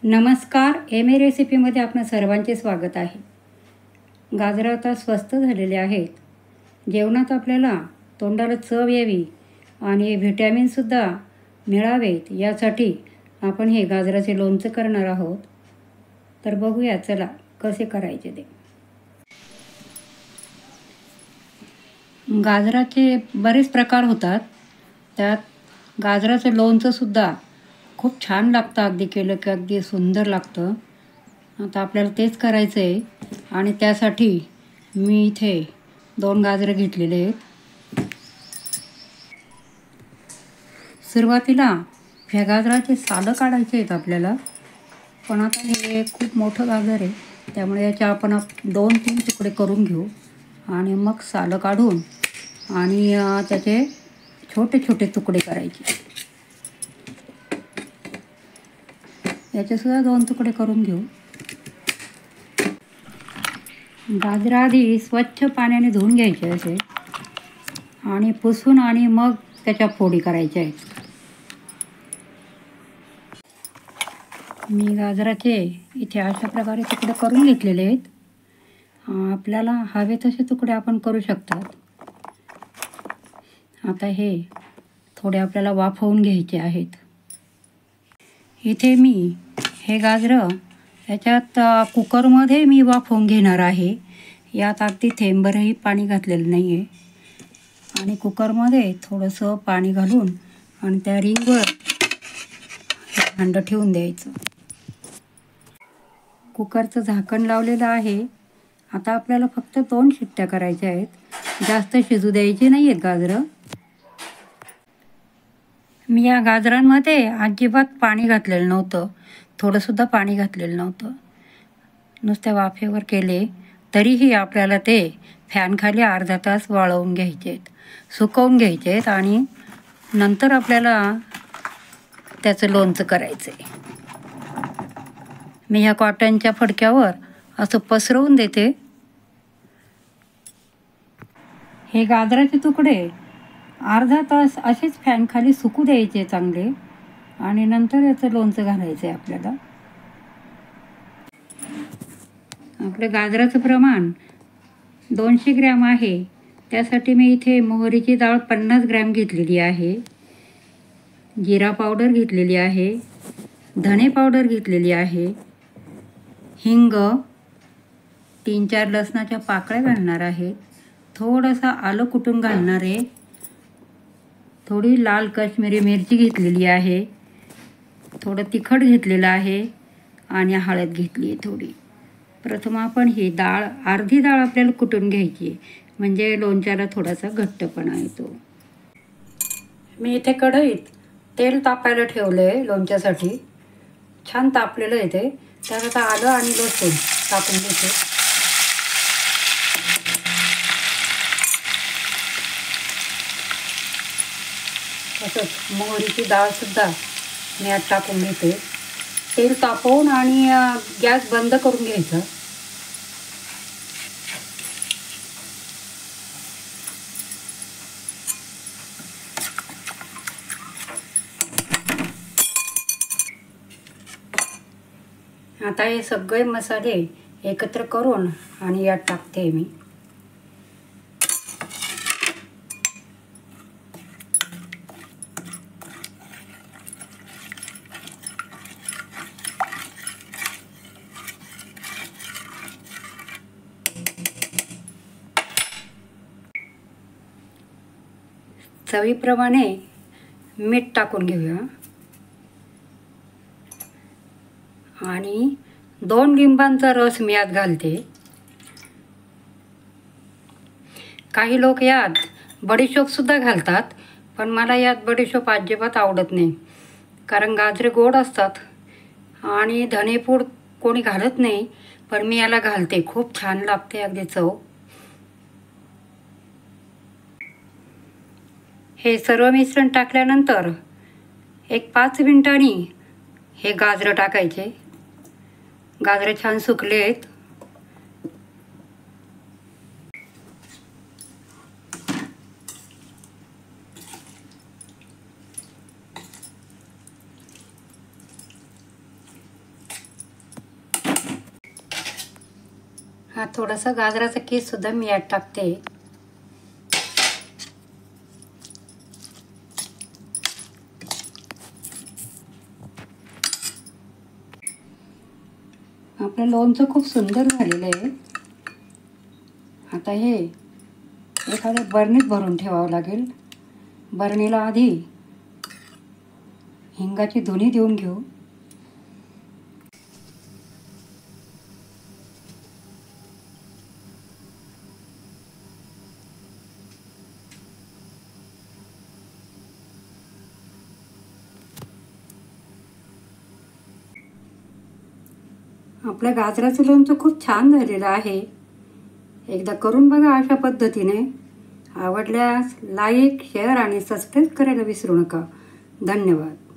नमस्कार, M A रेसिपीमध्ये आपणा सर्वांचे स्वागत आहे. गाजरं आता स्वस्त झालेले आहेत. जेवणात आपल्याला तोंडाला चव यावी आणि व्हिटॅमिनसुद्धा मिळावेत यासाठी आपण हे गाजराचे लोणचं करणार आहोत. तर बघूया चला कसे करायचे ते. गाजराचे बरेच प्रकार होतात. त्यात गाजराचं लोणचंसुद्धा खूप छान लागतं. अगदी केलं की अगदी सुंदर लागतं. आता आपल्याला तेच करायचं आहे आणि त्यासाठी मी इथे 2 गाजरं घेतलेले आहेत. सुरुवातीला ह्या गाजराचे सालं काढायचे आहेत आपल्याला. पण आता हे खूप मोठं गाजर आहे, त्यामुळे याचे आपण 2-3 तुकडे करून घेऊ आणि मग सालं काढून आणि त्याचे छोटे छोटे तुकडे करायचे. याचेसुद्धा 2 तुकडे करून घेऊ. गाजरं आधी स्वच्छ पाण्याने धुवून घ्यायचे असे आणि पुसून आणि मग त्याच्या फोडी करायच्या आहेत. मी गाजराचे इथे अशा प्रकारे तुकडे करून घेतलेले आहेत. आपल्याला हवे तसे तुकडे आपण करू शकतात. आता हे थोडे आपल्याला वाफवून घ्यायचे आहेत. इथे मी हे गाजरं याच्यात कुकरमध्ये मी वाफवून घेणार आहे. यात अगदी थेंबभरही पाणी घातलेलं नाही आहे. आणि कुकरमध्ये थोडंसं पाणी घालून आणि त्या रिंगवर भांडं ठेवून द्यायचं. कुकरचं झाकण लावलेलं आहे. आता आपल्याला फक्त 2 शिट्ट्या करायच्या आहेत. जास्त शिजू द्यायची नाही आहेत गाजरं. मी या गाजरांमध्ये अजिबात पाणी घातलेलं नव्हतं. थोडंसुद्धा पाणी घातलेलं नव्हतं. नुसत्या वाफेवर केले तरीही आपल्याला ते फॅनखाली अर्धा तास वाळवून घ्यायचे आहेत, सुकवून घ्यायचे आहेत आणि नंतर आपल्याला त्याचं लोणचं करायचं आहे. मी ह्या कॉटनच्या फडक्यावर असं पसरवून देते. हे गाजराचे तुकडे अर्धा तास असेच फॅनखाली सुकू द्यायचे चांगले आणि नंतर याचं लोणचं घालायचं आहे आपल्याला. आपलं गाजराचं प्रमाण 200 ग्रॅम आहे. त्यासाठी मी इथे मोहरीची डाळ 50 ग्रॅम घेतलेली आहे, जिरा पावडर घेतलेली आहे, धणे पावडर घेतलेली आहे, हिंग, 3-4 लसणाच्या पाकळ्या घालणार आहे, थोडंसं आलं कुटून घालणार आहे, थोडी लाल काश्मीरी मिरची घेतलेली आहे, थोडं तिखट घेतलेलं आहे आणि हळद घेतली आहे थोडी. प्रथम आपण ही डाळ, अर्धी डाळ आपल्याला कुटून घ्यायची आहे, म्हणजे लोणच्याला थोडासा घट्टपणा येतो. मी इथे कढईत तेल तापायला ठेवलं आहे लोणच्यासाठी. छान तापलेलं आहे ते. त्यात आता आलं आणि लसूण टाकून घेते. तसंच मोहरीची डाळसुद्धा मी यात टाकून घेते. तेल तापवून आणि गॅस बंद करून घ्यायचा. आता हे सगळे मसाले एकत्र करून आणि यात टाकते मी. चवीप्रमाणे मीठ टाकून घेऊया आणि 2 लिंबांचा रस मी यात घालते. काही लोक यात बडीशोपसुद्धा घालतात, पण मला यात बडीशोप अजिबात आवडत नाही, कारण गाजरे गोड असतात आणि धणेपूड कोणी घालत नाही, पण मी याला घालते. खूप छान लागते अगदी चव. हे सर्व मिश्रण टाकल्यानंतर 5 मिनिटांनी हे गाजरं टाकायचे. गाजरं छान सुकले आहेत. हा थोडासा गाजराचा कीस सुद्धा मी यात टाकते. आपलं लोणचं खूप सुंदर झालेलं आहे. आता हे एखाद्या बरणीत भरून ठेवावं लागेल. बरणीला आधी हिंगाची धुनी देऊन घेऊ. आपल्या गाजराचं लोणचं खूप छान झालेलं आहे. एकदा करून बघा अशा पद्धतीने. आवडल्यास लाईक, शेअर आणि सबस्क्राईब करायला विसरू नका. धन्यवाद.